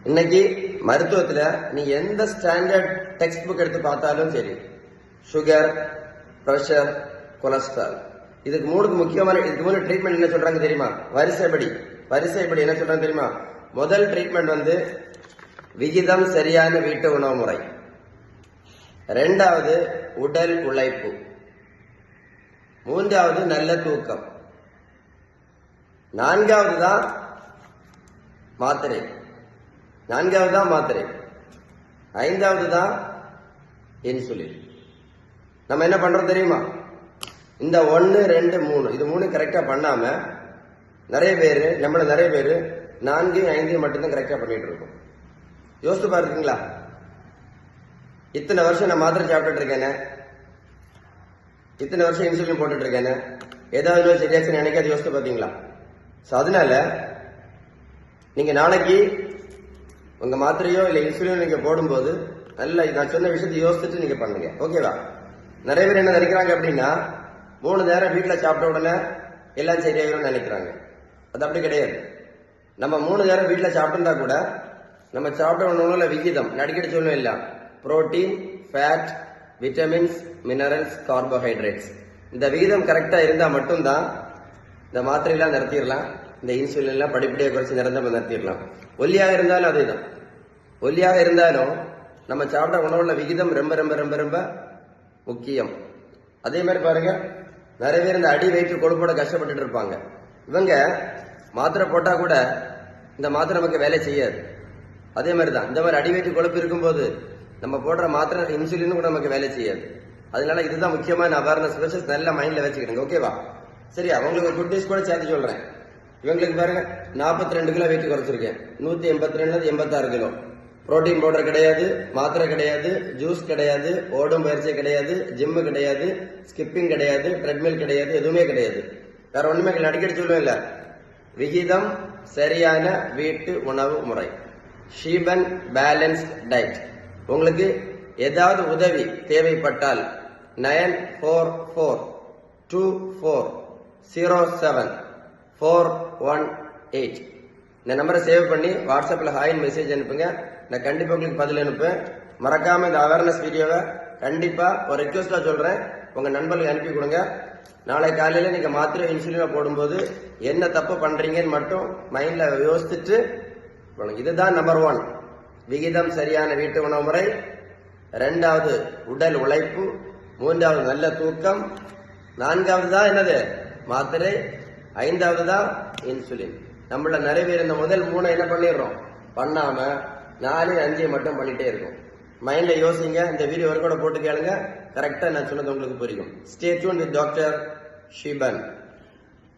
இன்னைக்கு மருத்துவத்துல நீ எந்த ஸ்டாண்டர்ட் டெக்ஸ்ட் புக் எடுத்து பார்த்தாலும் சரி, சுகர், பிரஷர், கொலஸ்ட்ரால், இதுக்கு முக்கியமான ட்ரீட்மெண்ட் என்ன சொல்றாங்க தெரியுமா? வரிசைப்படி என்ன சொல்றாங்க தெரியுமா? முதல் ட்ரீட்மெண்ட் விகிதம் சரியான வீட்டு உணவு முறை, இரண்டாவது உடல் உழைப்பு, மூன்றாவது நல்ல தூக்கம், நான்காவது தான் மாத்திரை, ஐந்தாவது தான் இன்சுலின். நம்ம என்ன பண்றோம் தெரியுமா? இந்த 1, 2, 3 இது 3 கரெக்டா பண்ணாம நிறைய பேர் 4, 5 மட்டும்தான் கரெக்டா பண்ணிட்டு இருக்கோம். யோசித்து பாருங்களா? இத்தனை வருஷம் நான் மாத்திரை சாப்பிட்டு இருக்கேன்னு, இத்தனை வருஷம் இன்சுலின் போட்டுட்டு இருக்கேன்னு, ஏதாவது சரியாச்சு நினைக்காது. யோசித்து பாத்தீங்களா? அதனால நீங்க நாளைக்கு உங்க மாத்திரையோ இல்ல இன்சுலினோ நீங்க போடும்போது நல்ல நான் சொன்ன விஷயத்தை யோசிச்சுட்டு நீங்க பண்ணுங்க. ஓகேவா? நிறைய பேர் என்ன நினைக்கிறாங்க அப்படின்னா, 3 நேரம் வீட்டுல சாப்பிட்ட உடனே எல்லாம் சரியாயிரும் நினைக்கிறாங்க. அது அப்படி கிடையாது. நம்ம 3 நேரம் வீட்டுல சாப்பிட்டுருந்தா கூட நம்ம சாப்பிட்ட உணவுல விகிதம் அடிக்கடி சொல்லணும் இல்ல, protein, fat, vitamins, minerals, carbohydrates, இந்த விகிதம் கரெக்டா இருந்தா மட்டும்தான் இந்த மாத்திரையெல்லாம் நிறுத்திடலாம். இந்த இன்சுலின் எல்லாம் படிப்படியாக குறைச்சி நிறுத்திடலாம். ஒல்லியாக இருந்தாலும் அதேதான். ஒல்லியாக இருந்தாலும் நம்ம சாப்பிட்ட உணவுல விகிதம் ரொம்ப ரொம்ப ரொம்ப ரொம்ப முக்கியம். அதே மாதிரி பாருங்க, நிறைய பேர் இந்த அடி வயிற்று கொழுப்போட கஷ்டப்பட்டு இருப்பாங்க. இவங்க மாத்திரை போட்டா கூட இந்த மாத்திரை நமக்கு வேலை செய்யாது. அதே மாதிரி தான் இந்த மாதிரி அடி வயிற்று கொழுப்பு இருக்கும்போது நம்ம போடுற மாத்திரை இன்சுலின் கூட நமக்கு வேலை செய்யாது. அதனால இதுதான் முக்கியமான அவேர்னஸ் நல்ல மைண்ட்ல வச்சுக்கிடுங்க. ஓகேவா? சரியா? உங்களுக்கு குட் நியூஸ் கூட சேர்த்து சொல்றேன். இவங்களுக்கு பாருங்க, 42 கிலோ வெயிட் குறைச்சிருக்கேன். 182 86 கிலோ. புரோட்டீன் பவுடர் கிடையாது, மாத்திரை கிடையாது, ஜூஸ் கிடையாது, ஓடும் பயிற்சி கிடையாது, ஜிம்மு கிடையாது, ஸ்கிப்பிங் கிடையாது, ட்ரெட்மில் கிடையாது, எதுவுமே கிடையாது. வேற ஒண்ணுமே அடிக்கடி சொல்லுவேன் இல்ல, விகிதம் சரியான வீட்டு உணவு முறை, ஷீபன் பேலன்ஸ்ட் டயட். உங்களுக்கு ஏதாவது உதவி தேவைப்பட்டால் 94240741 இந்த நம்பரை சேவ் பண்ணி வாட்ஸ்அப்ல ஹாய் மெசேஜ் அனுப்புங்க. நான் கண்டிப்பா உங்களுக்கு பதில் அனுப்பேன். மறக்காம இந்த அவேர்னஸ் வீடியோவை கண்டிப்பா ஒரு ரிக்வெஸ்டா சொல்றேன், உங்க நண்பர்களுக்கு அனுப்பி கொடுங்க. நாளை காலையில நீங்க மாத்திரை இன்சுலினை போடும்போது என்ன தப்பு பண்றீங்கன்னு மட்டும் மைண்ட்ல யோசிச்சுட்டு, இதுதான் நம்பர் 1 விகிதம் சரியான வீட்டு உணவு முறை, 2வது உடல் உழைப்பு, 3வது நல்ல தூக்கம், 4வது தான் என்னது மாத்திரை, 5வது தான் இன்சுலின். நம்மள நிறைய பேர் இந்த முதல் 3 என்ன பண்ணிடுறோம், பண்ணாம 4, 5 மட்டும் பண்ணிட்டே இருக்கும். மைண்ட்ல யோசிங்க. இந்த வீடியோ ஒரு கூட போட்டு கேளுங்க. கரெக்டா நான் சொன்னது உங்களுக்கு புரியும். Stay tune with doctor Sheeban.